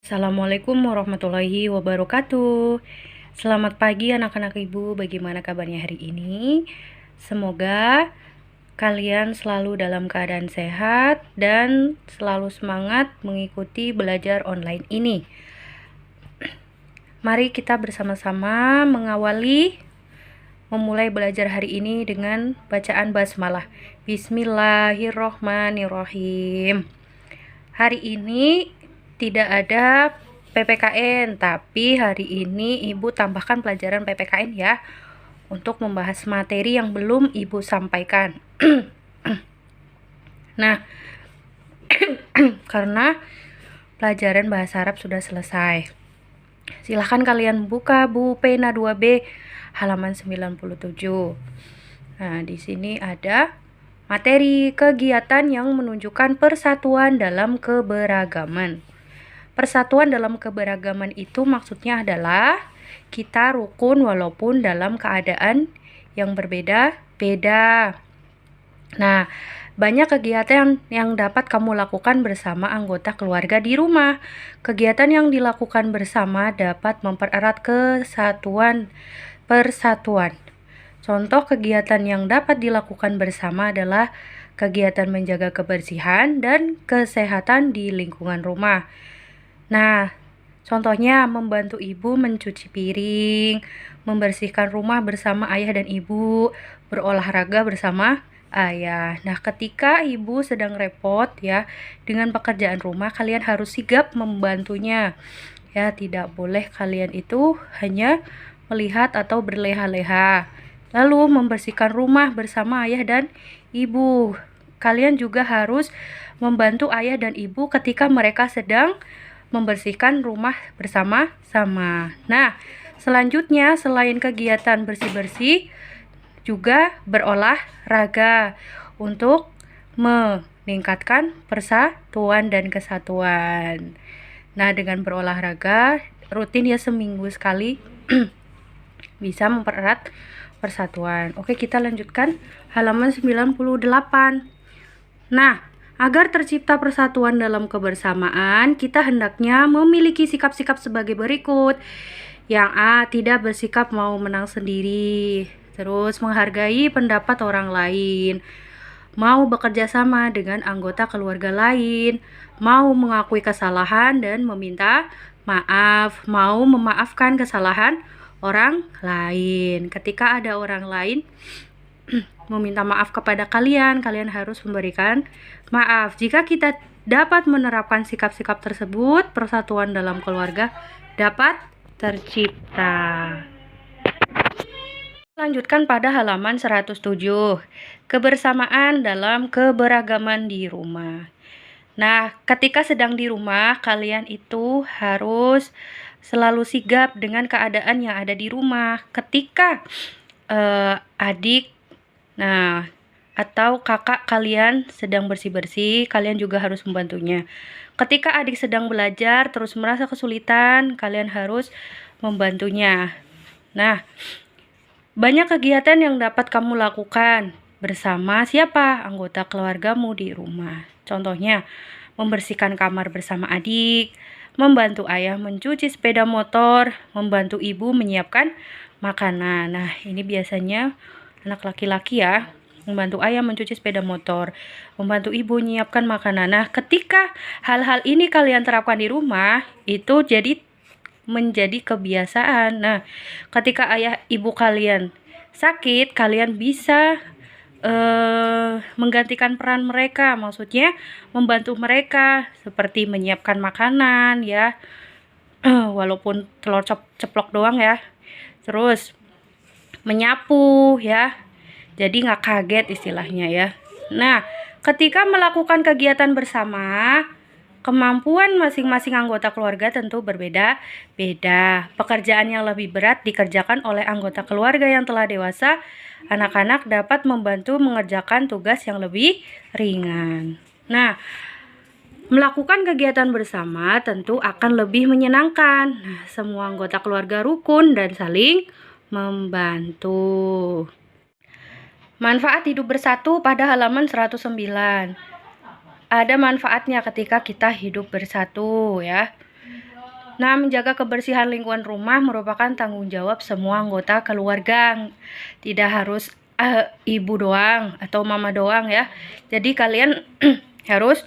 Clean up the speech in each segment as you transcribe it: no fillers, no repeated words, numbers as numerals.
Assalamualaikum warahmatullahi wabarakatuh. Selamat pagi anak-anak ibu, bagaimana kabarnya hari ini? Semoga kalian selalu dalam keadaan sehat dan selalu semangat mengikuti belajar online ini. Mari kita bersama-sama memulai belajar hari ini dengan bacaan basmalah. Bismillahirrohmanirrohim. Hari ini tidak ada PPKN, tapi hari ini Ibu tambahkan pelajaran PPKN ya, untuk membahas materi yang belum Ibu sampaikan. Nah, karena pelajaran bahasa Arab sudah selesai, silahkan kalian buka buku pena 2B halaman 97. Nah, di sini ada materi kegiatan yang menunjukkan persatuan dalam keberagaman. Persatuan dalam keberagaman itu maksudnya adalah kita rukun walaupun dalam keadaan yang berbeda-beda. Nah, banyak kegiatan yang dapat kamu lakukan bersama anggota keluarga di rumah. Kegiatan yang dilakukan bersama dapat mempererat persatuan. Contoh kegiatan yang dapat dilakukan bersama adalah kegiatan menjaga kebersihan dan kesehatan di lingkungan rumah. Nah, contohnya membantu ibu mencuci piring, membersihkan rumah bersama ayah dan ibu, berolahraga bersama ayah. Nah, ketika ibu sedang repot ya dengan pekerjaan rumah, kalian harus sigap membantunya. Ya, tidak boleh kalian itu hanya melihat atau berleha-leha. Lalu membersihkan rumah bersama ayah dan ibu. Kalian juga harus membantu ayah dan ibu ketika mereka sedang membersihkan rumah bersama-sama. Nah, selanjutnya selain kegiatan bersih-bersih, juga berolahraga untuk meningkatkan persatuan dan kesatuan. Nah, dengan berolahraga rutin ya seminggu sekali bisa mempererat persatuan. Oke, kita lanjutkan halaman 98. Nah, agar tercipta persatuan dalam kebersamaan, kita hendaknya memiliki sikap-sikap sebagai berikut. Yang A, tidak bersikap mau menang sendiri. Terus, menghargai pendapat orang lain. Mau bekerja sama dengan anggota keluarga lain. Mau mengakui kesalahan dan meminta maaf. Mau memaafkan kesalahan orang lain. Ketika ada orang lain meminta maaf kepada kalian harus memberikan maaf. Jika kita dapat menerapkan sikap-sikap tersebut, persatuan dalam keluarga dapat tercipta. Lanjutkan pada halaman 107. Kebersamaan dalam keberagaman di rumah. Nah, ketika sedang di rumah, kalian itu harus selalu sigap dengan keadaan yang ada di rumah. Ketika adik atau kakak kalian sedang bersih-bersih, kalian juga harus membantunya. Ketika adik sedang belajar terus merasa kesulitan, kalian harus membantunya. Nah, banyak kegiatan yang dapat kamu lakukan bersama siapa? Anggota keluargamu di rumah. Contohnya, membersihkan kamar bersama adik, membantu ayah mencuci sepeda motor, membantu ibu menyiapkan makanan. Nah, ini biasanya anak laki-laki ya, membantu ayah mencuci sepeda motor, membantu ibu menyiapkan makanan. Nah, ketika hal-hal ini kalian terapkan di rumah, itu menjadi kebiasaan. Nah, ketika ayah ibu kalian sakit, kalian bisa menggantikan peran mereka, maksudnya membantu mereka seperti menyiapkan makanan ya, walaupun telur ceplok doang ya. Terus menyapu ya, jadi nggak kaget istilahnya ya. Nah, ketika melakukan kegiatan bersama, kemampuan masing-masing anggota keluarga tentu berbeda-beda. Pekerjaan yang lebih berat dikerjakan oleh anggota keluarga yang telah dewasa. Anak-anak dapat membantu mengerjakan tugas yang lebih ringan. Nah, melakukan kegiatan bersama tentu akan lebih menyenangkan. Nah, semua anggota keluarga rukun dan saling membantu. Manfaat hidup bersatu pada halaman 109. Ada manfaatnya ketika kita hidup bersatu ya. Nah, menjaga kebersihan lingkungan rumah merupakan tanggung jawab semua anggota keluarga. Tidak harus ibu doang atau mama doang ya. Jadi kalian harus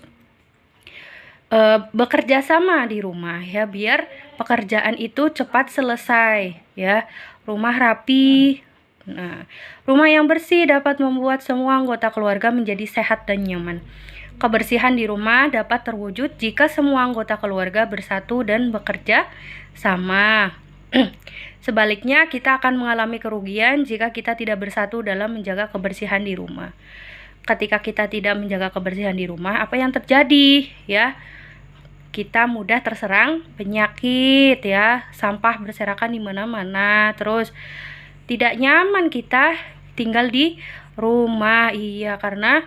bekerja sama di rumah ya, biar pekerjaan itu cepat selesai ya. Rumah rapi. Nah, rumah yang bersih dapat membuat semua anggota keluarga menjadi sehat dan nyaman. Kebersihan di rumah dapat terwujud jika semua anggota keluarga bersatu dan bekerja sama. Sebaliknya, kita akan mengalami kerugian jika kita tidak bersatu dalam menjaga kebersihan di rumah. Ketika kita tidak menjaga kebersihan di rumah, apa yang terjadi ya? Kita mudah terserang penyakit ya, sampah berserakan di mana-mana, terus tidak nyaman kita tinggal di rumah. Iya, karena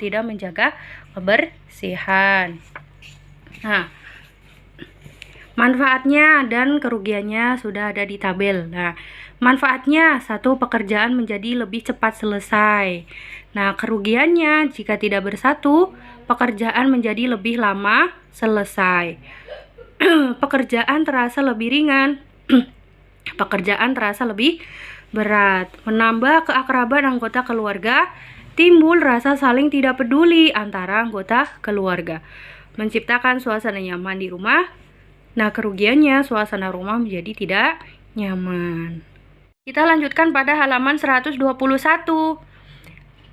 tidak menjaga kebersihan. Nah, manfaatnya dan kerugiannya sudah ada di tabel. Nah, manfaatnya, satu, pekerjaan menjadi lebih cepat selesai. Nah, kerugiannya, jika tidak bersatu, pekerjaan menjadi lebih lama selesai. Pekerjaan terasa lebih ringan. Pekerjaan terasa lebih berat. Menambah keakraban anggota keluarga, timbul rasa saling tidak peduli antara anggota keluarga. Menciptakan suasana nyaman di rumah. Nah, kerugiannya suasana rumah menjadi tidak nyaman. Kita lanjutkan pada halaman 121.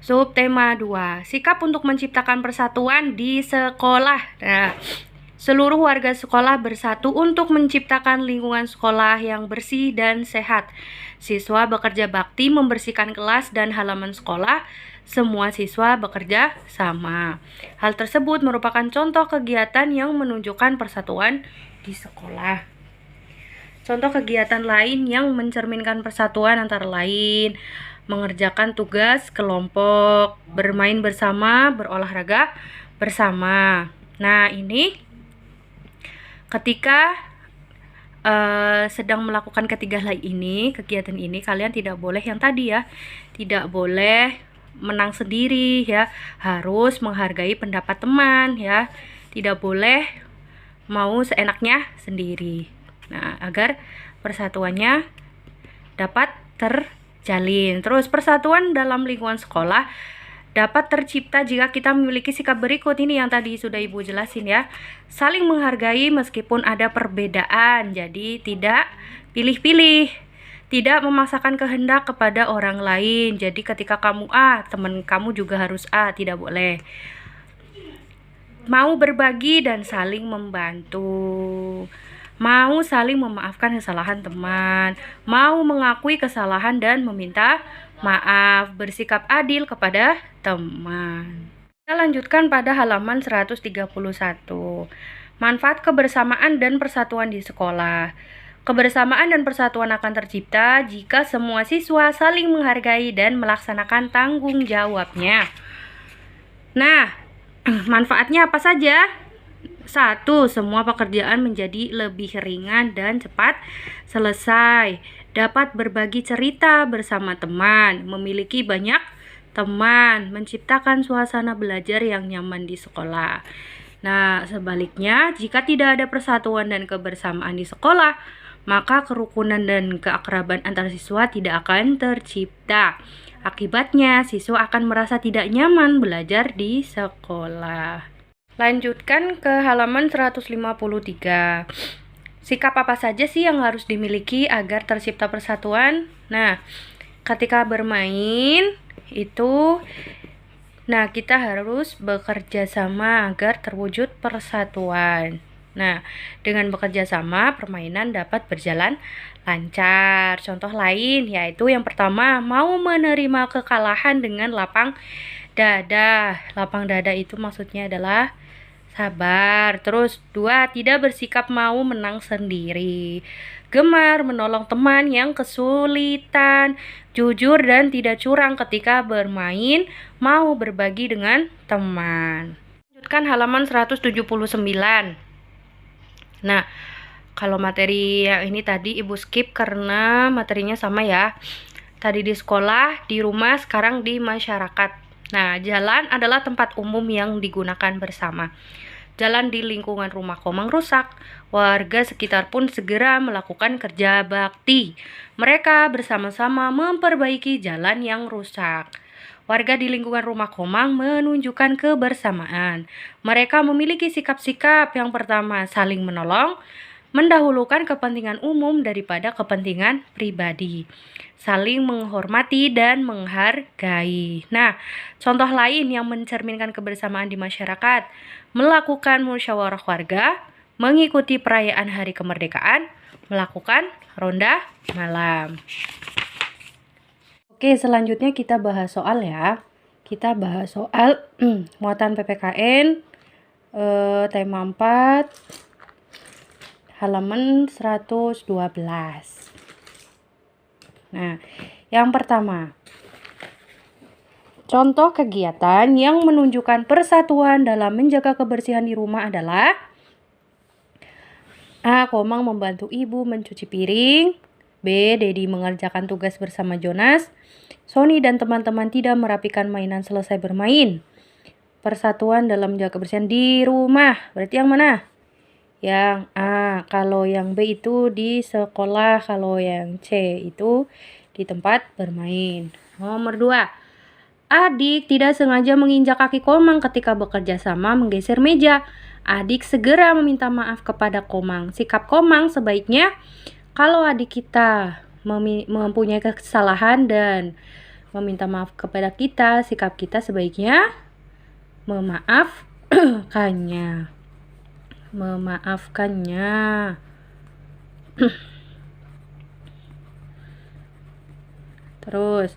Subtema 2. Sikap untuk menciptakan persatuan di sekolah. Nah, seluruh warga sekolah bersatu untuk menciptakan lingkungan sekolah yang bersih dan sehat. Siswa bekerja bakti membersihkan kelas dan halaman sekolah. Semua siswa bekerja sama. Hal tersebut merupakan contoh kegiatan yang menunjukkan persatuan di sekolah. Contoh kegiatan lain yang mencerminkan persatuan antara lain mengerjakan tugas kelompok, bermain bersama, berolahraga bersama. Nah, ini ketika sedang melakukan ketiga hal ini, kegiatan ini, kalian tidak boleh yang tadi ya, tidak boleh menang sendiri ya, harus menghargai pendapat teman ya, tidak boleh mau seenaknya sendiri. Nah, agar persatuannya dapat terjalin. Terus, persatuan dalam lingkungan sekolah dapat tercipta jika kita memiliki sikap berikut. Ini yang tadi sudah Ibu jelasin ya. Saling menghargai meskipun ada perbedaan. Jadi tidak pilih-pilih, tidak memaksakan kehendak kepada orang lain. Jadi ketika kamu A, teman kamu juga harus A, tidak boleh. Mau berbagi dan saling membantu. Mau saling memaafkan kesalahan teman. Mau mengakui kesalahan dan meminta maaf. Bersikap adil kepada teman. Kita lanjutkan pada halaman 131. Manfaat kebersamaan dan persatuan di sekolah. Kebersamaan dan persatuan akan tercipta jika semua siswa saling menghargai dan melaksanakan tanggung jawabnya. Nah, manfaatnya apa saja? 1. Semua pekerjaan menjadi lebih ringan dan cepat selesai. Dapat berbagi cerita bersama teman, memiliki banyak teman, menciptakan suasana belajar yang nyaman di sekolah. Nah, sebaliknya, jika tidak ada persatuan dan kebersamaan di sekolah, maka kerukunan dan keakraban antar siswa tidak akan tercipta. Akibatnya, siswa akan merasa tidak nyaman belajar di sekolah. Lanjutkan ke halaman 153. Sikap apa saja sih yang harus dimiliki agar tercipta persatuan? Nah, ketika bermain itu, nah, kita harus bekerja sama agar terwujud persatuan. Nah, dengan bekerja sama, permainan dapat berjalan lancar. Contoh lain yaitu yang pertama, mau menerima kekalahan dengan lapang dada. Lapang dada itu maksudnya adalah sabar. Terus 2, tidak bersikap mau menang sendiri. Gemar menolong teman yang kesulitan. Jujur dan tidak curang ketika bermain. Mau berbagi dengan teman. Lanjutkan halaman 179. Nah, kalau materi yang ini tadi Ibu skip karena materinya sama ya. Tadi di sekolah, di rumah, sekarang di masyarakat. Nah, jalan adalah tempat umum yang digunakan bersama. jalan di lingkungan rumah Komang rusak, warga sekitar pun segera melakukan kerja bakti. Mereka bersama-sama memperbaiki jalan yang rusak. Warga di lingkungan rumah Komang menunjukkan kebersamaan. Mereka memiliki sikap-sikap yang pertama, saling menolong, mendahulukan kepentingan umum daripada kepentingan pribadi, saling menghormati dan menghargai. Nah, contoh lain yang mencerminkan kebersamaan di masyarakat, melakukan musyawarah warga, mengikuti perayaan hari kemerdekaan, melakukan ronda malam. Oke, selanjutnya kita bahas soal ya. Kita bahas soal muatan PPKN tema 4 halaman 112. Nah, yang pertama, contoh kegiatan yang menunjukkan persatuan dalam menjaga kebersihan di rumah adalah A. Komang membantu ibu mencuci piring. B. Dedi mengerjakan tugas bersama Jonas. Sony dan teman-teman tidak merapikan mainan selesai bermain. Persatuan dalam menjaga kebersihan di rumah. Berarti yang mana? Yang A. Kalau yang B itu di sekolah. Kalau yang C itu di tempat bermain. Nomor 2. Adik tidak sengaja menginjak kaki Komang ketika bekerja sama menggeser meja. Adik segera meminta maaf kepada Komang. Sikap Komang sebaiknya kalau adik kita mempunyai kesalahan dan meminta maaf kepada kita, sikap kita sebaiknya memaafkannya. Terus,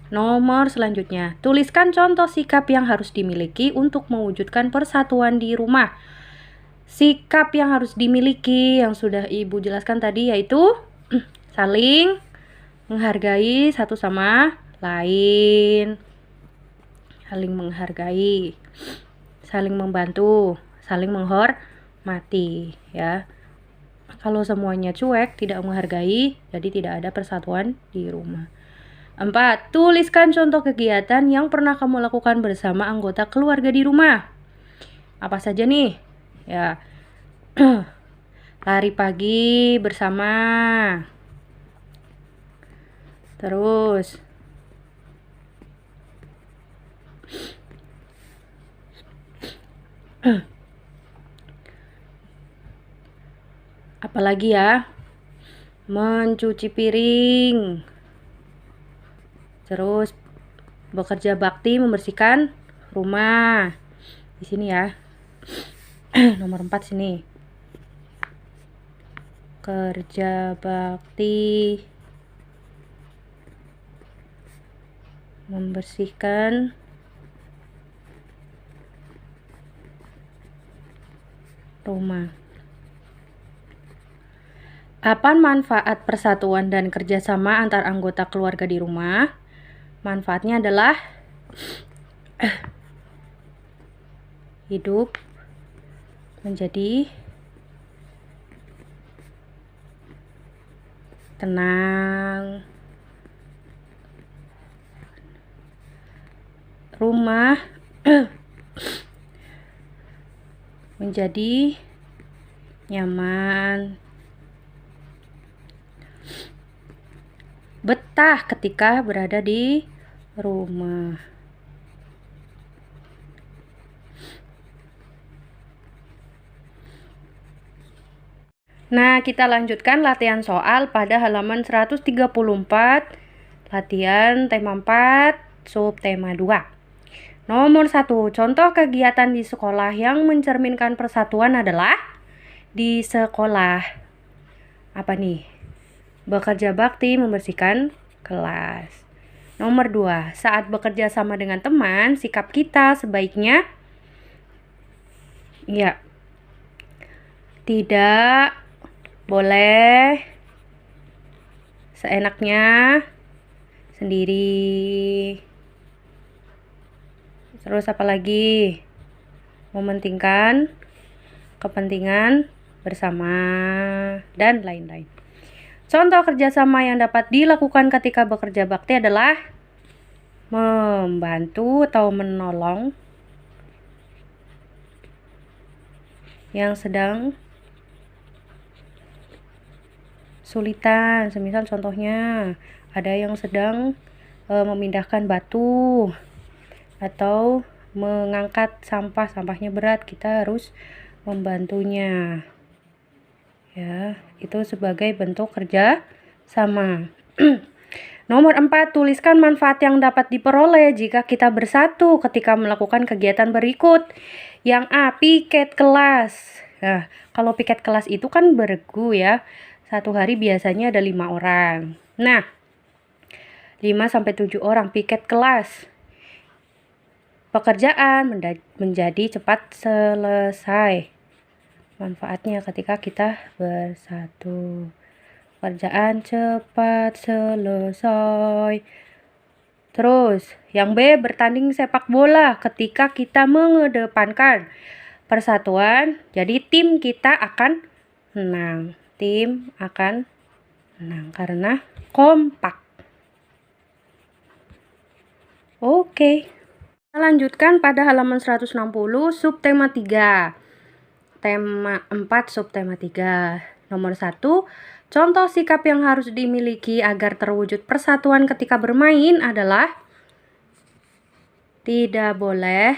nomor selanjutnya, tuliskan contoh sikap yang harus dimiliki untuk mewujudkan persatuan di rumah. Sikap yang harus dimiliki yang sudah Ibu jelaskan tadi yaitu saling menghargai satu sama lain, saling menghargai, saling membantu, saling menghormati ya. Kalau semuanya cuek, tidak menghargai, jadi tidak ada persatuan di rumah. 4. Tuliskan contoh kegiatan yang pernah kamu lakukan bersama anggota keluarga di rumah. Apa saja nih? Ya, lari pagi bersama. Terus apalagi ya? Mencuci piring. Terus bekerja bakti membersihkan rumah. Di sini ya. Nomor 4 sini. Kerja bakti membersihkan rumah. Apa manfaat persatuan dan kerjasama antar anggota keluarga di rumah? Manfaatnya adalah hidup menjadi tenang, rumah menjadi nyaman, betah ketika berada di rumah. Nah, kita lanjutkan latihan soal pada halaman 134, latihan tema 4, subtema 2. Nomor 1, contoh kegiatan di sekolah yang mencerminkan persatuan adalah di sekolah. Apa nih? Bekerja bakti membersihkan kelas. Nomor 2, saat bekerja sama dengan teman, sikap kita sebaiknya tidak boleh seenaknya sendiri. Terus apa lagi? Mementingkan kepentingan bersama dan lain-lain. Contoh kerjasama yang dapat dilakukan ketika bekerja bakti adalah membantu atau menolong yang sedang sulitan. Semisal contohnya ada yang sedang memindahkan batu atau mengangkat sampahnya berat, kita harus membantunya. Ya, itu sebagai bentuk kerja sama. Nomor 4, tuliskan manfaat yang dapat diperoleh jika kita bersatu ketika melakukan kegiatan berikut. Yang A, piket kelas. Nah, kalau piket kelas itu kan bergu ya. Satu hari biasanya ada 5 orang. Nah, 5-7 orang piket kelas. Pekerjaan menjadi cepat selesai. Manfaatnya ketika kita bersatu. Pekerjaan cepat selesai. Terus, yang B, bertanding sepak bola ketika kita mengedepankan persatuan. Jadi tim kita akan menang. Tim akan menang karena kompak. Oke. Kita lanjutkan pada halaman 160 subtema 3. Tema 4 subtema 3. Nomor 1, contoh sikap yang harus dimiliki agar terwujud persatuan ketika bermain adalah tidak boleh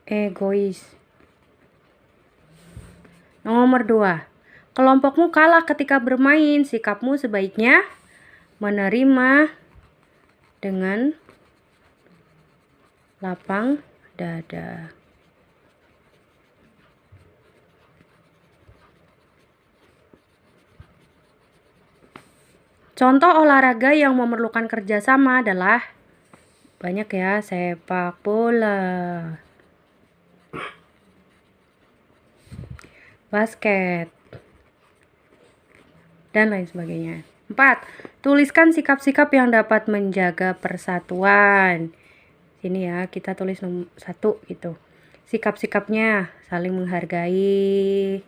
egois. Nomor 2, kelompokmu kalah ketika bermain, sikapmu sebaiknya menerima dengan lapang dada. Contoh olahraga yang memerlukan kerjasama adalah banyak ya, sepak bola, basket, dan lain sebagainya. 4, tuliskan sikap-sikap yang dapat menjaga persatuan. Sini ya, kita tulis nomor 1 gitu. Sikap-sikapnya saling menghargai,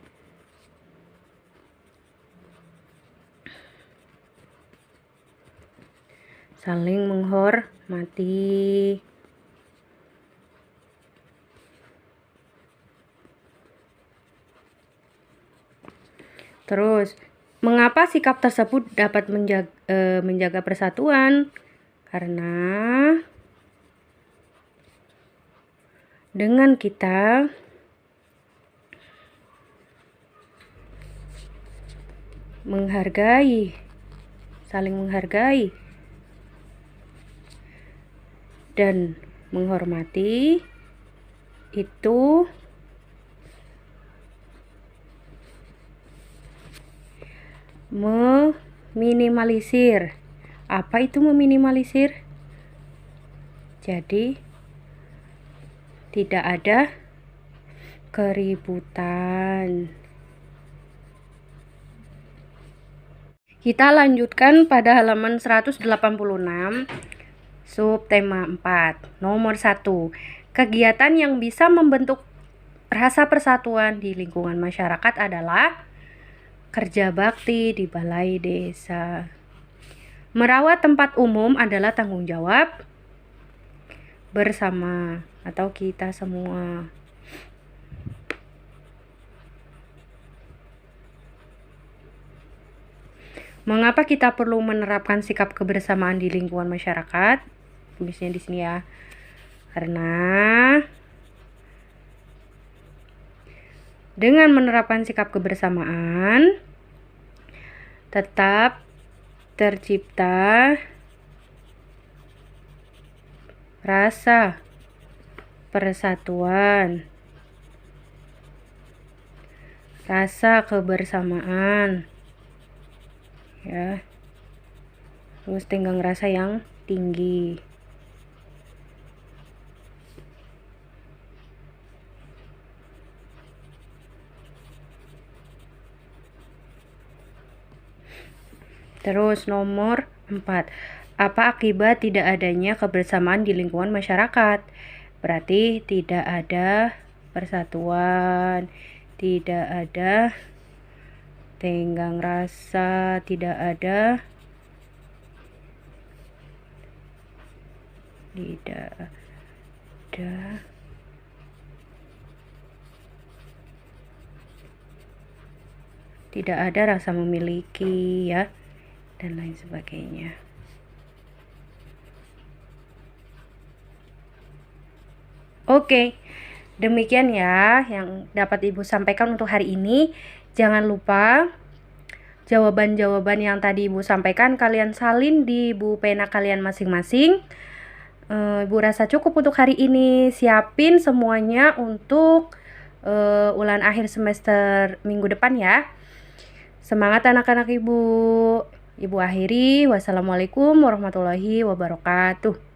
saling menghormati, terus mengapa sikap tersebut dapat menjaga persatuan? Karena dengan kita menghargai, saling menghargai dan menghormati, itu meminimalisir. Apa itu meminimalisir? Jadi tidak ada keributan. Kita lanjutkan pada halaman 186 subtema 4. Nomor 1, kegiatan yang bisa membentuk rasa persatuan di lingkungan masyarakat adalah kerja bakti di balai desa. Merawat tempat umum adalah tanggung jawab bersama atau kita semua. Mengapa kita perlu menerapkan sikap kebersamaan di lingkungan masyarakat? Tulisnya di sini ya. Karena dengan menerapkan sikap kebersamaan tetap tercipta rasa persatuan, rasa kebersamaan, ya, terus tenggang rasa yang tinggi. Terus nomor 4, apa akibat tidak adanya kebersamaan di lingkungan masyarakat? Berarti tidak ada persatuan, tidak ada tenggang rasa, tidak ada ada. Tidak ada rasa memiliki ya, dan lain sebagainya. Oke, demikian ya yang dapat Ibu sampaikan untuk hari ini. Jangan lupa jawaban-jawaban yang tadi Ibu sampaikan kalian salin di buku pena kalian masing-masing. Ibu rasa cukup untuk hari ini. Siapin semuanya untuk ulangan akhir semester minggu depan ya. Semangat anak-anak Ibu. Ibu akhiri. Wassalamualaikum warahmatullahi wabarakatuh.